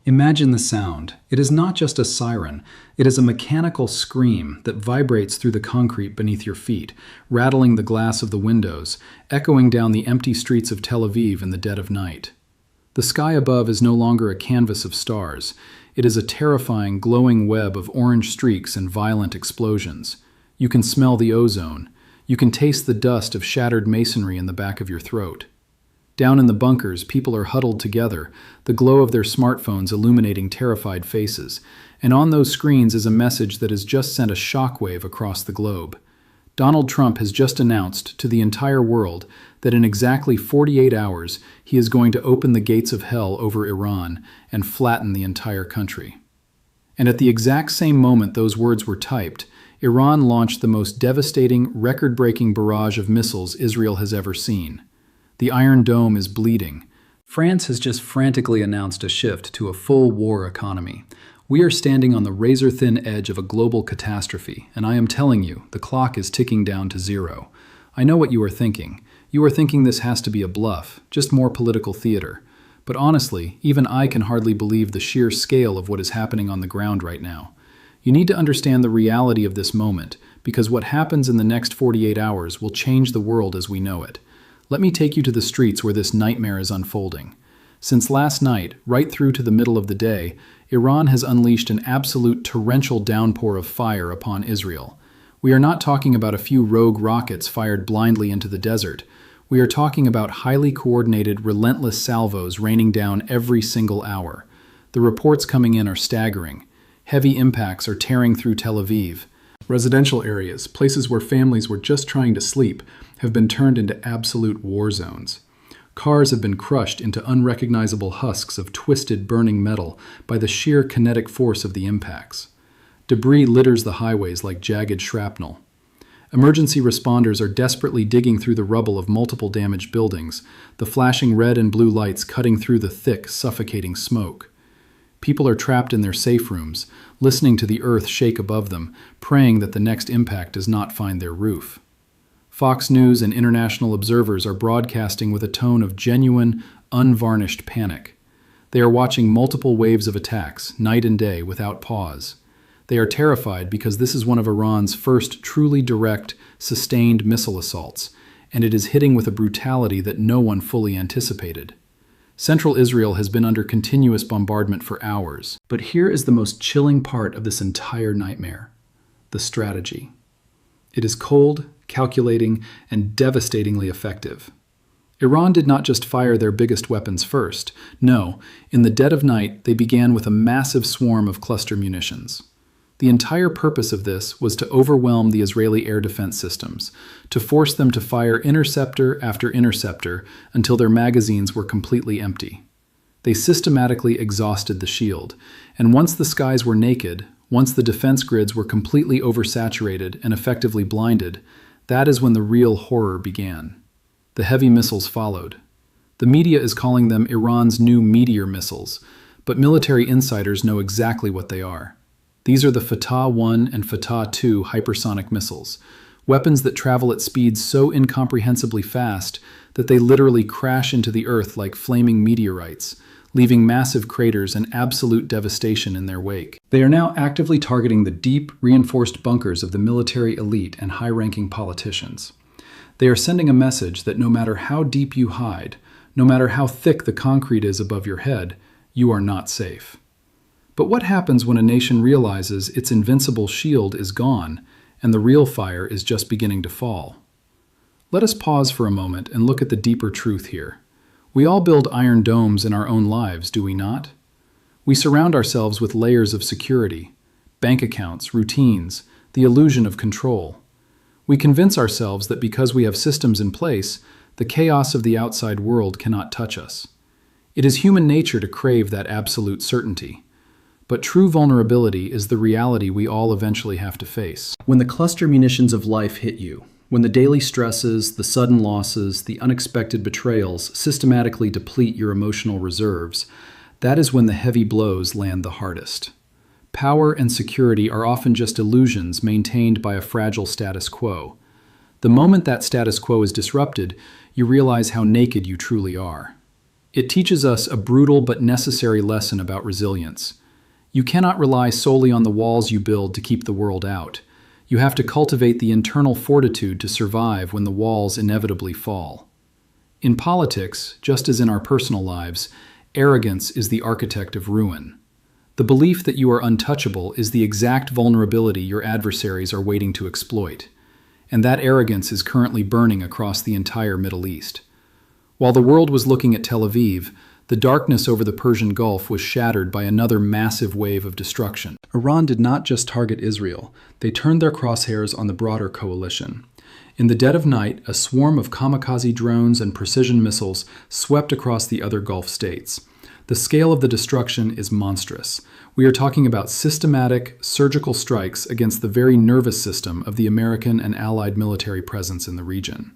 Imagine the sound. It is not just a siren, it is a mechanical scream that vibrates through the concrete beneath your feet, rattling the glass of the windows, echoing down the empty streets of Tel Aviv in the dead of night. The sky above is no longer a canvas of stars. It is a terrifying, glowing web of orange streaks and violent explosions. You can smell the ozone. You can taste the dust of shattered masonry in the back of your throat. Down in the bunkers, people are huddled together, the glow of their smartphones illuminating terrified faces. And on those screens is a message that has just sent a shockwave across the globe. Donald Trump has just announced to the entire world that in exactly 48 hours, he is going to open the gates of hell over Iran and flatten the entire country. And at the exact same moment those words were typed, Iran launched the most devastating, record-breaking barrage of missiles Israel has ever seen. The Iron Dome is bleeding. France has just frantically announced a shift to a full war economy. We are standing on the razor-thin edge of a global catastrophe, and I am telling you, the clock is ticking down to zero. I know what you are thinking. You are thinking this has to be a bluff, just more political theater. But honestly, even I can hardly believe the sheer scale of what is happening on the ground right now. You need to understand the reality of this moment, because what happens in the next 48 hours will change the world as we know it. Let me take you to the streets where this nightmare is unfolding. Since last night, right through to the middle of the day, Iran has unleashed an absolute torrential downpour of fire upon Israel. We are not talking about a few rogue rockets fired blindly into the desert. We are talking about highly coordinated, relentless salvos raining down every single hour. The reports coming in are staggering. Heavy impacts are tearing through Tel Aviv. Residential areas, places where families were just trying to sleep, have been turned into absolute war zones. Cars have been crushed into unrecognizable husks of twisted, burning metal by the sheer kinetic force of the impacts. Debris litters the highways like jagged shrapnel. Emergency responders are desperately digging through the rubble of multiple damaged buildings, the flashing red and blue lights cutting through the thick, suffocating smoke. People are trapped in their safe rooms, listening to the earth shake above them, praying that the next impact does not find their roof. Fox News and international observers are broadcasting with a tone of genuine, unvarnished panic. They are watching multiple waves of attacks, night and day, without pause. They are terrified because this is one of Iran's first truly direct, sustained missile assaults, and it is hitting with a brutality that no one fully anticipated. Central Israel has been under continuous bombardment for hours. But here is the most chilling part of this entire nightmare: the strategy. It is cold, calculating, and devastatingly effective. Iran did not just fire their biggest weapons first. No, in the dead of night, they began with a massive swarm of cluster munitions. The entire purpose of this was to overwhelm the Israeli air defense systems, to force them to fire interceptor after interceptor until their magazines were completely empty. They systematically exhausted the shield, and once the skies were naked, once the defense grids were completely oversaturated and effectively blinded, that is when the real horror began. The heavy missiles followed. The media is calling them Iran's new Meteor missiles, but military insiders know exactly what they are. These are the Fatah-1 and Fatah-2 hypersonic missiles, weapons that travel at speeds so incomprehensibly fast that they literally crash into the earth like flaming meteorites, leaving massive craters and absolute devastation in their wake. They are now actively targeting the deep, reinforced bunkers of the military elite and high-ranking politicians. They are sending a message that no matter how deep you hide, no matter how thick the concrete is above your head, you are not safe. But what happens when a nation realizes its invincible shield is gone and the real fire is just beginning to fall? Let us pause for a moment and look at the deeper truth here. We all build iron domes in our own lives, do we not? We surround ourselves with layers of security, bank accounts, routines, the illusion of control. We convince ourselves that because we have systems in place, the chaos of the outside world cannot touch us. It is human nature to crave that absolute certainty. But true vulnerability is the reality we all eventually have to face. When the cluster munitions of life hit you, when the daily stresses, the sudden losses, the unexpected betrayals systematically deplete your emotional reserves, that is when the heavy blows land the hardest. Power and security are often just illusions maintained by a fragile status quo. The moment that status quo is disrupted, you realize how naked you truly are. It teaches us a brutal but necessary lesson about resilience. You cannot rely solely on the walls you build to keep the world out. You have to cultivate the internal fortitude to survive when the walls inevitably fall. In politics, just as in our personal lives, arrogance is the architect of ruin. The belief that you are untouchable is the exact vulnerability your adversaries are waiting to exploit. And that arrogance is currently burning across the entire Middle East. While the world was looking at Tel Aviv, the darkness over the Persian Gulf was shattered by another massive wave of destruction. Iran did not just target Israel, they turned their crosshairs on the broader coalition. In the dead of night, a swarm of kamikaze drones and precision missiles swept across the other Gulf states. The scale of the destruction is monstrous. We are talking about systematic, surgical strikes against the very nervous system of the American and Allied military presence in the region.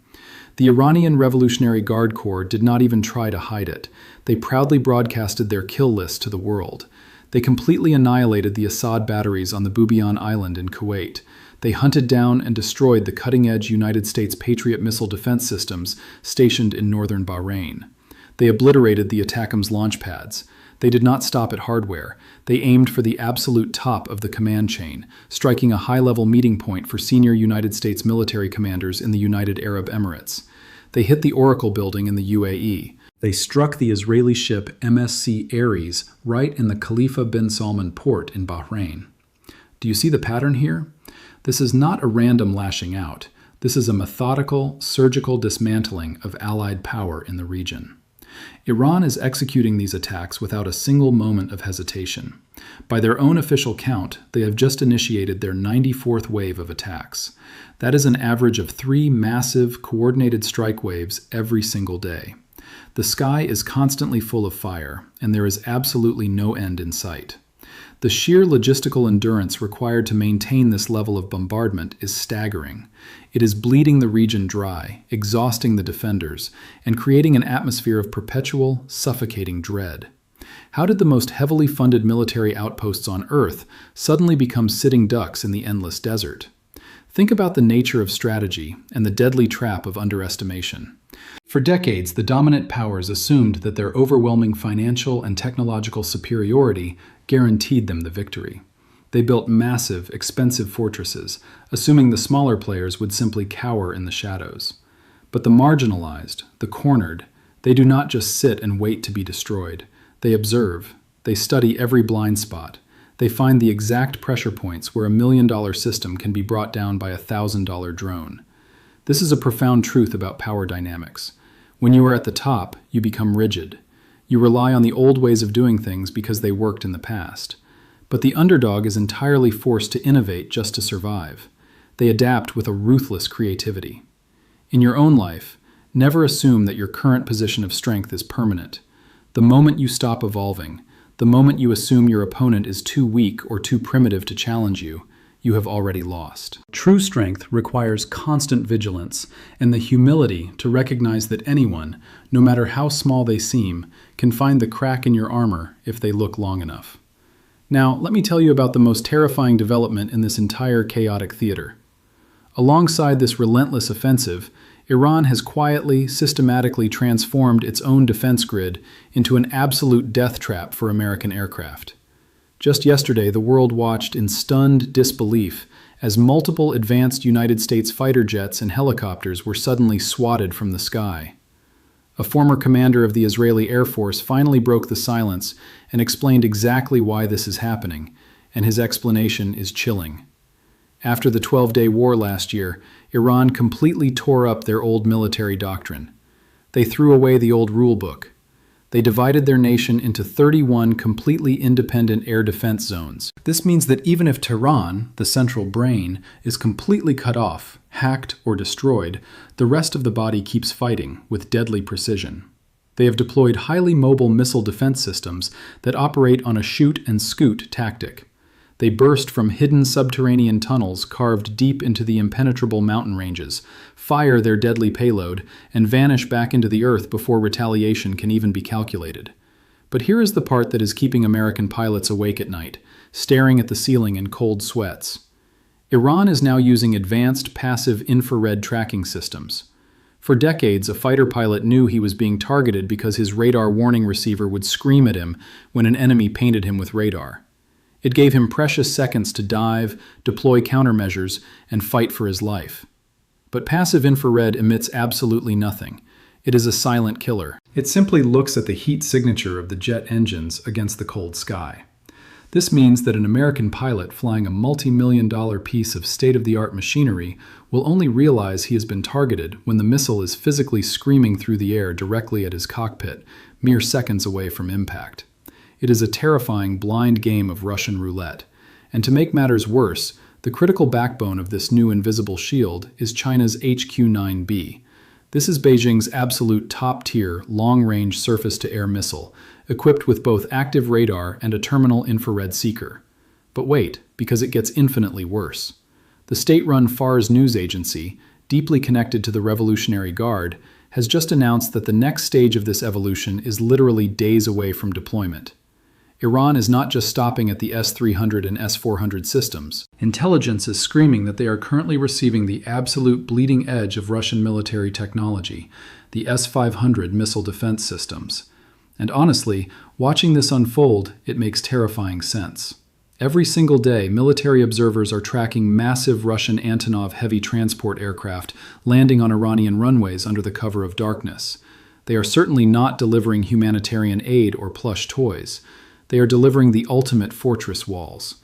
The Iranian Revolutionary Guard Corps did not even try to hide it. They proudly broadcasted their kill list to the world. They completely annihilated the Assad batteries on the Bubiyan Island in Kuwait. They hunted down and destroyed the cutting-edge United States Patriot missile defense systems stationed in northern Bahrain. They obliterated the ATACMS launch pads. They did not stop at hardware. They aimed for the absolute top of the command chain, striking a high-level meeting point for senior United States military commanders in the United Arab Emirates. They hit the Oracle building in the UAE. They struck the Israeli ship MSC Ares right in the Khalifa bin Salman port in Bahrain. Do you see the pattern here? This is not a random lashing out. This is a methodical, surgical dismantling of Allied power in the region. Iran is executing these attacks without a single moment of hesitation. By their own official count, they have just initiated their 94th wave of attacks. That is an average of 3 massive, coordinated strike waves every single day. The sky is constantly full of fire, and there is absolutely no end in sight. The sheer logistical endurance required to maintain this level of bombardment is staggering. It is bleeding the region dry, exhausting the defenders, and creating an atmosphere of perpetual, suffocating dread. How did the most heavily funded military outposts on Earth suddenly become sitting ducks in the endless desert? Think about the nature of strategy and the deadly trap of underestimation. For decades, the dominant powers assumed that their overwhelming financial and technological superiority guaranteed them the victory. They built massive, expensive fortresses, assuming the smaller players would simply cower in the shadows. But the marginalized, the cornered, they do not just sit and wait to be destroyed. They observe. They study every blind spot. They find the exact pressure points where $1 million system can be brought down by a $1,000 drone. This is a profound truth about power dynamics. When you are at the top, you become rigid. You rely on the old ways of doing things because they worked in the past. But the underdog is entirely forced to innovate just to survive. They adapt with a ruthless creativity. In your own life, never assume that your current position of strength is permanent. The moment you stop evolving, the moment you assume your opponent is too weak or too primitive to challenge you, you have already lost. True strength requires constant vigilance and the humility to recognize that anyone, no matter how small they seem, can find the crack in your armor if they look long enough. Now, let me tell you about the most terrifying development in this entire chaotic theater. Alongside this relentless offensive, Iran has quietly, systematically transformed its own defense grid into an absolute death trap for American aircraft. Just yesterday, the world watched in stunned disbelief as multiple advanced United States fighter jets and helicopters were suddenly swatted from the sky. A former commander of the Israeli Air Force finally broke the silence and explained exactly why this is happening, and his explanation is chilling. After the 12-day war last year, Iran completely tore up their old military doctrine. They threw away the old rule book. They divided their nation into 31 completely independent air defense zones. This means that even if Tehran, the central brain, is completely cut off, hacked, or destroyed, the rest of the body keeps fighting with deadly precision. They have deployed highly mobile missile defense systems that operate on a shoot-and-scoot tactic. They burst from hidden subterranean tunnels carved deep into the impenetrable mountain ranges, fire their deadly payload, and vanish back into the earth before retaliation can even be calculated. But here is the part that is keeping American pilots awake at night, staring at the ceiling in cold sweats. Iran is now using advanced passive infrared tracking systems. For decades, a fighter pilot knew he was being targeted because his radar warning receiver would scream at him when an enemy painted him with radar. It gave him precious seconds to dive, deploy countermeasures, and fight for his life. But passive infrared emits absolutely nothing. It is a silent killer. It simply looks at the heat signature of the jet engines against the cold sky. This means that an American pilot flying a multi-million-dollar piece of state-of-the-art machinery will only realize he has been targeted when the missile is physically screaming through the air directly at his cockpit, mere seconds away from impact. It is a terrifying blind game of Russian roulette. And to make matters worse, the critical backbone of this new invisible shield is China's HQ-9B. This is Beijing's absolute top-tier, long-range surface-to-air missile, equipped with both active radar and a terminal infrared seeker. But wait, because it gets infinitely worse. The state-run Fars news agency, deeply connected to the Revolutionary Guard, has just announced that the next stage of this evolution is literally days away from deployment. Iran is not just stopping at the S-300 and S-400 systems. Intelligence is screaming that they are currently receiving the absolute bleeding edge of Russian military technology, the S-500 missile defense systems. And honestly, watching this unfold, it makes terrifying sense. Every single day, military observers are tracking massive Russian Antonov heavy transport aircraft landing on Iranian runways under the cover of darkness. They are certainly not delivering humanitarian aid or plush toys. They are delivering the ultimate fortress walls.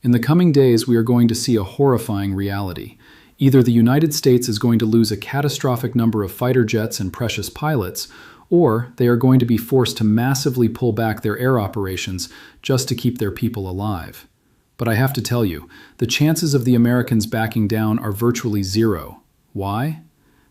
In the coming days, we are going to see a horrifying reality. Either the United States is going to lose a catastrophic number of fighter jets and precious pilots, or they are going to be forced to massively pull back their air operations just to keep their people alive. But I have to tell you, the chances of the Americans backing down are virtually zero. Why?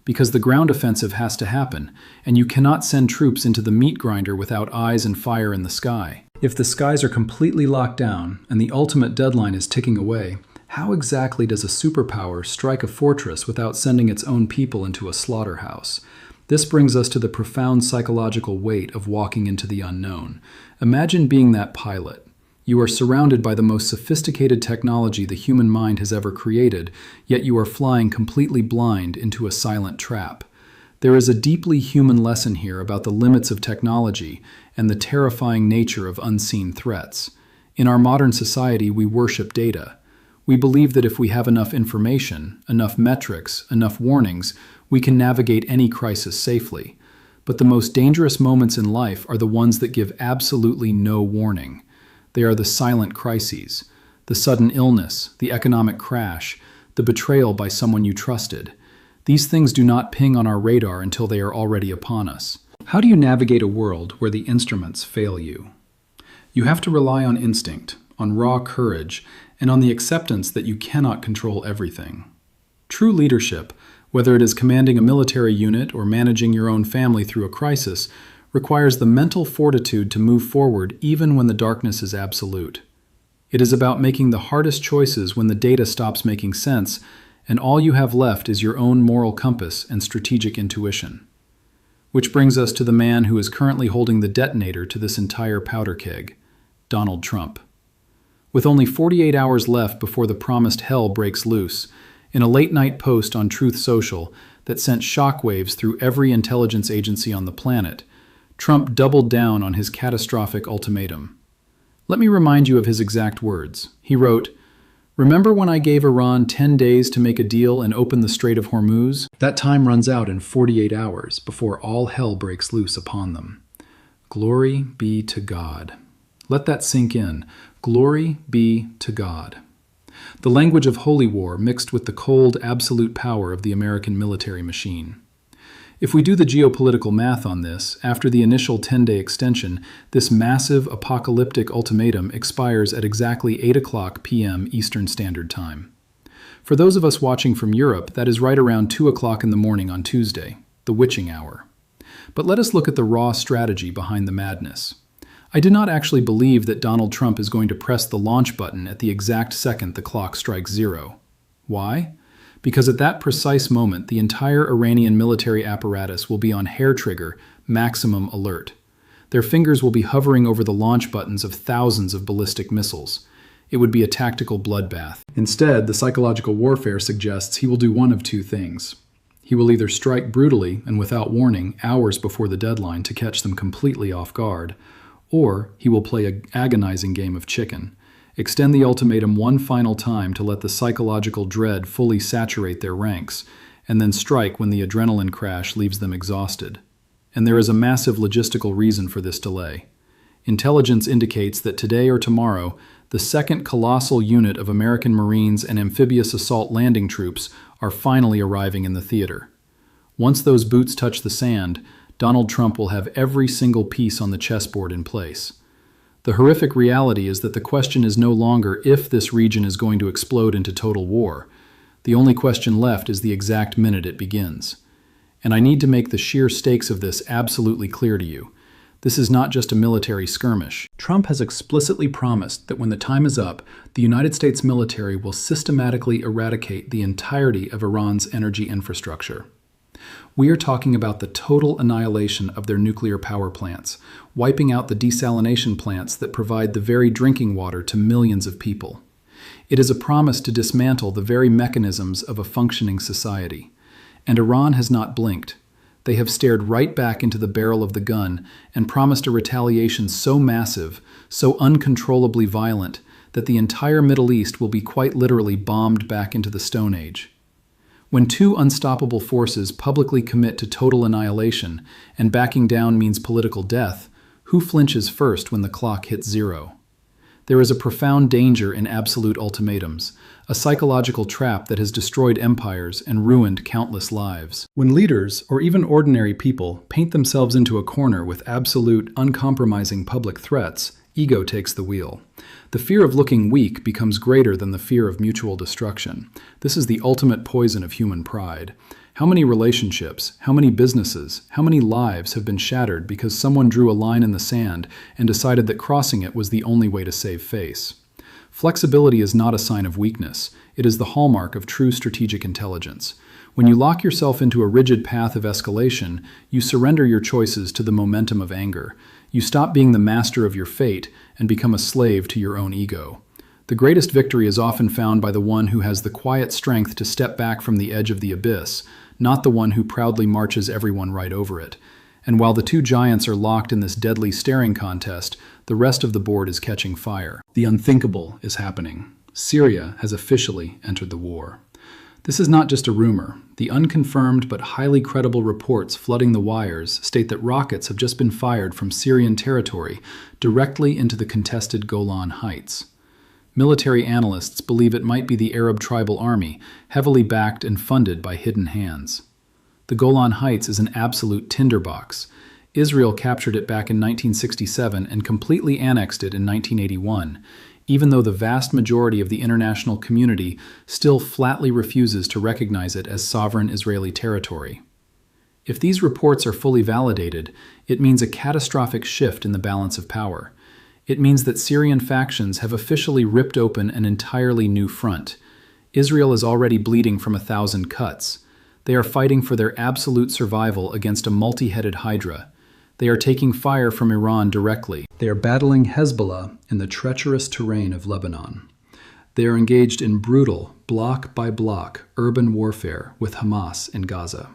Because the ground offensive has to happen, and you cannot send troops into the meat grinder without eyes and fire in the sky. If the skies are completely locked down and the ultimate deadline is ticking away, how exactly does a superpower strike a fortress without sending its own people into a slaughterhouse? This brings us to the profound psychological weight of walking into the unknown. Imagine being that pilot. You are surrounded by the most sophisticated technology the human mind has ever created, yet you are flying completely blind into a silent trap. There is a deeply human lesson here about the limits of technology and the terrifying nature of unseen threats. In our modern society, we worship data. We believe that if we have enough information, enough metrics, enough warnings, we can navigate any crisis safely. But the most dangerous moments in life are the ones that give absolutely no warning. They are the silent crises, the sudden illness, the economic crash, the betrayal by someone you trusted. These things do not ping on our radar until they are already upon us. How do you navigate a world where the instruments fail you? You have to rely on instinct, on raw courage, and on the acceptance that you cannot control everything. True leadership, whether it is commanding a military unit or managing your own family through a crisis, requires the mental fortitude to move forward even when the darkness is absolute. It is about making the hardest choices when the data stops making sense, and all you have left is your own moral compass and strategic intuition. Which brings us to the man who is currently holding the detonator to this entire powder keg, Donald Trump. With only 48 hours left before the promised hell breaks loose, in a late-night post on Truth Social that sent shockwaves through every intelligence agency on the planet, Trump doubled down on his catastrophic ultimatum. Let me remind you of his exact words. He wrote, "Remember when I gave Iran 10 days to make a deal and open the Strait of Hormuz? That time runs out in 48 hours before all hell breaks loose upon them. Glory be to God." Let that sink in. Glory be to God. The language of holy war mixed with the cold, absolute power of the American military machine. If we do the geopolitical math on this, after the initial 10-day extension, this massive apocalyptic ultimatum expires at exactly 8 p.m. Eastern Standard Time. For those of us watching from Europe, that is right around 2 o'clock in the morning on Tuesday, the witching hour. But let us look at the raw strategy behind the madness. I do not actually believe that Donald Trump is going to press the launch button at the exact second the clock strikes 0. Why? Because at that precise moment, the entire Iranian military apparatus will be on hair trigger, maximum alert. Their fingers will be hovering over the launch buttons of thousands of ballistic missiles. It would be a tactical bloodbath. Instead, the psychological warfare suggests he will do one of two things. He will either strike brutally and without warning hours before the deadline to catch them completely off guard, or he will play an agonizing game of chicken, extend the ultimatum one final time to let the psychological dread fully saturate their ranks, and then strike when the adrenaline crash leaves them exhausted. And there is a massive logistical reason for this delay. Intelligence indicates that today or tomorrow, the second colossal unit of American Marines and amphibious assault landing troops are finally arriving in the theater. Once those boots touch the sand, Donald Trump will have every single piece on the chessboard in place. The horrific reality is that the question is no longer if this region is going to explode into total war. The only question left is the exact minute it begins. And I need to make the sheer stakes of this absolutely clear to you. This is not just a military skirmish. Trump has explicitly promised that when the time is up, the United States military will systematically eradicate the entirety of Iran's energy infrastructure. We are talking about the total annihilation of their nuclear power plants, wiping out the desalination plants that provide the very drinking water to millions of people. It is a promise to dismantle the very mechanisms of a functioning society. And Iran has not blinked. They have stared right back into the barrel of the gun and promised a retaliation so massive, so uncontrollably violent, that the entire Middle East will be quite literally bombed back into the Stone Age. When two unstoppable forces publicly commit to total annihilation, and backing down means political death, who flinches first when the clock hits zero? There is a profound danger in absolute ultimatums, a psychological trap that has destroyed empires and ruined countless lives. When leaders, or even ordinary people, paint themselves into a corner with absolute, uncompromising public threats, ego takes the wheel. The fear of looking weak becomes greater than the fear of mutual destruction. This is the ultimate poison of human pride. How many relationships, how many businesses, how many lives have been shattered because someone drew a line in the sand and decided that crossing it was the only way to save face? Flexibility is not a sign of weakness. It is the hallmark of true strategic intelligence. When you lock yourself into a rigid path of escalation, you surrender your choices to the momentum of anger. You stop being the master of your fate and become a slave to your own ego. The greatest victory is often found by the one who has the quiet strength to step back from the edge of the abyss, not the one who proudly marches everyone right over it. And while the two giants are locked in this deadly staring contest, the rest of the board is catching fire. The unthinkable is happening. Syria has officially entered the war. This is not just a rumor. The unconfirmed but highly credible reports flooding the wires state that rockets have just been fired from Syrian territory directly into the contested Golan Heights. Military analysts believe it might be the Arab tribal army, heavily backed and funded by hidden hands. The Golan Heights is an absolute tinderbox. Israel captured it back in 1967 and completely annexed it in 1981, even though the vast majority of the international community still flatly refuses to recognize it as sovereign Israeli territory. If these reports are fully validated, it means a catastrophic shift in the balance of power. It means that Syrian factions have officially ripped open an entirely new front. Israel is already bleeding from 1,000 cuts. They are fighting for their absolute survival against a multi-headed hydra. They are taking fire from Iran directly. They are battling Hezbollah in the treacherous terrain of Lebanon. They are engaged in brutal, block-by-block urban warfare with Hamas in Gaza.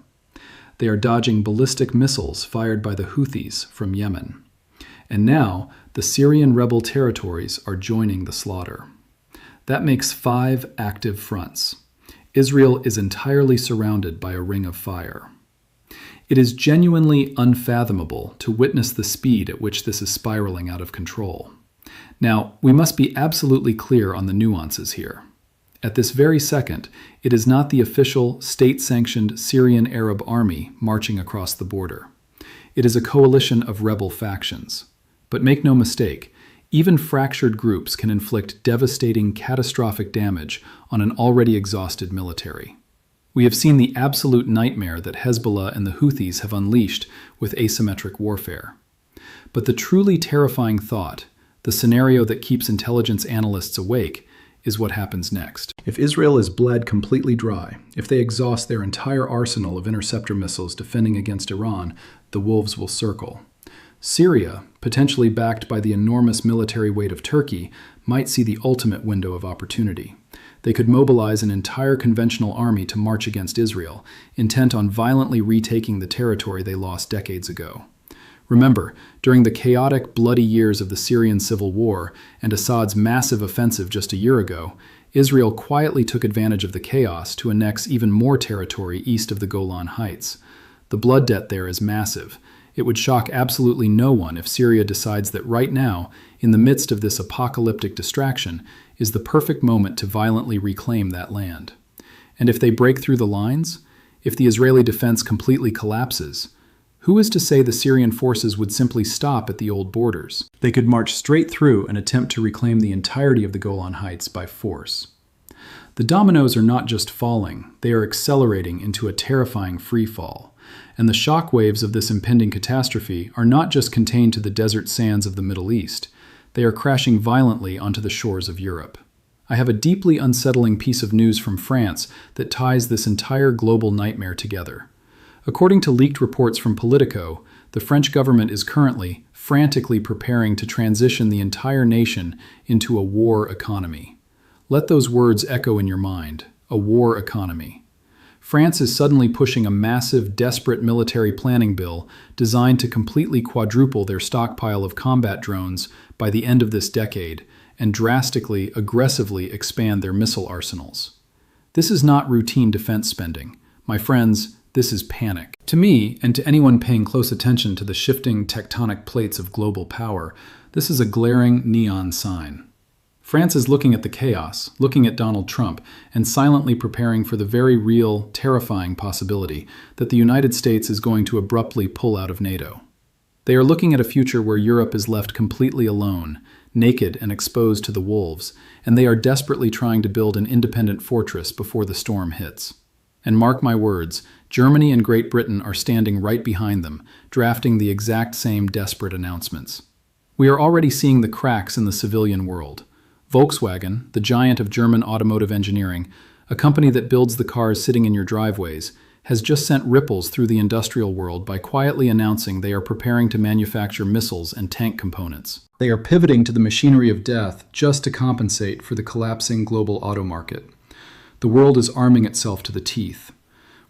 They are dodging ballistic missiles fired by the Houthis from Yemen. And now, the Syrian rebel territories are joining the slaughter. That makes 5 active fronts. Israel is entirely surrounded by a ring of fire. It is genuinely unfathomable to witness the speed at which this is spiraling out of control. Now, we must be absolutely clear on the nuances here. At this very second, it is not the official, state-sanctioned Syrian Arab army marching across the border. It is a coalition of rebel factions. But make no mistake, even fractured groups can inflict devastating, catastrophic damage on an already exhausted military. We have seen the absolute nightmare that Hezbollah and the Houthis have unleashed with asymmetric warfare. But the truly terrifying thought, the scenario that keeps intelligence analysts awake, is what happens next. If Israel is bled completely dry, if they exhaust their entire arsenal of interceptor missiles defending against Iran, the wolves will circle. Syria, potentially backed by the enormous military weight of Turkey, might see the ultimate window of opportunity. They could mobilize an entire conventional army to march against Israel, intent on violently retaking the territory they lost decades ago. Remember, during the chaotic, bloody years of the Syrian civil war and Assad's massive offensive just a year ago, Israel quietly took advantage of the chaos to annex even more territory east of the Golan Heights. The blood debt there is massive. It would shock absolutely no one if Syria decides that right now, in the midst of this apocalyptic distraction, is the perfect moment to violently reclaim that land. And if they break through the lines, if the Israeli defense completely collapses, who is to say the Syrian forces would simply stop at the old borders? They could march straight through and attempt to reclaim the entirety of the Golan Heights by force. The dominoes are not just falling, they are accelerating into a terrifying free fall. And the shock waves of this impending catastrophe are not just contained to the desert sands of the Middle East, they are crashing violently onto the shores of Europe. I have a deeply unsettling piece of news from France that ties this entire global nightmare together. According to leaked reports from Politico, the French government is currently frantically preparing to transition the entire nation into a war economy. Let those words echo in your mind, a war economy. France is suddenly pushing a massive, desperate military planning bill designed to completely quadruple their stockpile of combat drones by the end of this decade and drastically, aggressively expand their missile arsenals. This is not routine defense spending. My friends, this is panic. To me, and to anyone paying close attention to the shifting tectonic plates of global power, this is a glaring neon sign. France is looking at the chaos, looking at Donald Trump, and silently preparing for the very real, terrifying possibility that the United States is going to abruptly pull out of NATO. They are looking at a future where Europe is left completely alone, naked and exposed to the wolves, and they are desperately trying to build an independent fortress before the storm hits. And mark my words, Germany and Great Britain are standing right behind them, drafting the exact same desperate announcements. We are already seeing the cracks in the civilian world. Volkswagen, the giant of German automotive engineering, a company that builds the cars sitting in your driveways, has just sent ripples through the industrial world by quietly announcing they are preparing to manufacture missiles and tank components. They are pivoting to the machinery of death just to compensate for the collapsing global auto market. The world is arming itself to the teeth.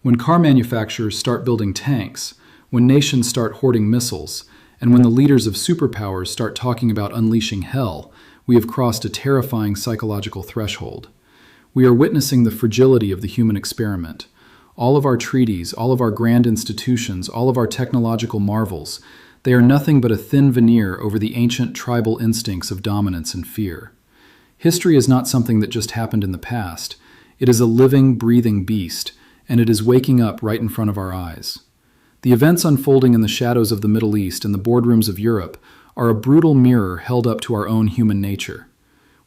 When car manufacturers start building tanks, when nations start hoarding missiles, and when the leaders of superpowers start talking about unleashing hell, we have crossed a terrifying psychological threshold. We are witnessing the fragility of the human experiment. All of our treaties, all of our grand institutions, all of our technological marvels, they are nothing but a thin veneer over the ancient tribal instincts of dominance and fear. History is not something that just happened in the past. It is a living, breathing beast, and it is waking up right in front of our eyes. The events unfolding in the shadows of the Middle East and the boardrooms of Europe are a brutal mirror held up to our own human nature.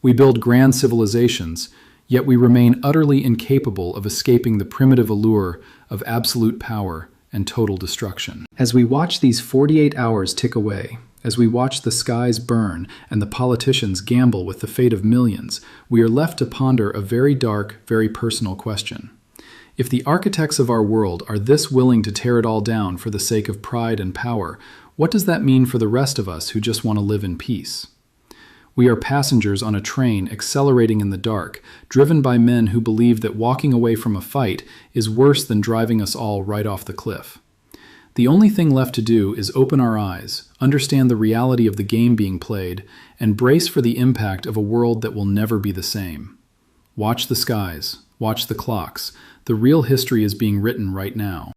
We build grand civilizations, yet we remain utterly incapable of escaping the primitive allure of absolute power and total destruction. As we watch these 48 hours tick away, as we watch the skies burn and the politicians gamble with the fate of millions, we are left to ponder a very dark, very personal question. If the architects of our world are this willing to tear it all down for the sake of pride and power, what does that mean for the rest of us who just want to live in peace? We are passengers on a train accelerating in the dark, driven by men who believe that walking away from a fight is worse than driving us all right off the cliff. The only thing left to do is open our eyes, understand the reality of the game being played, and brace for the impact of a world that will never be the same. Watch the skies, watch the clocks. The real history is being written right now.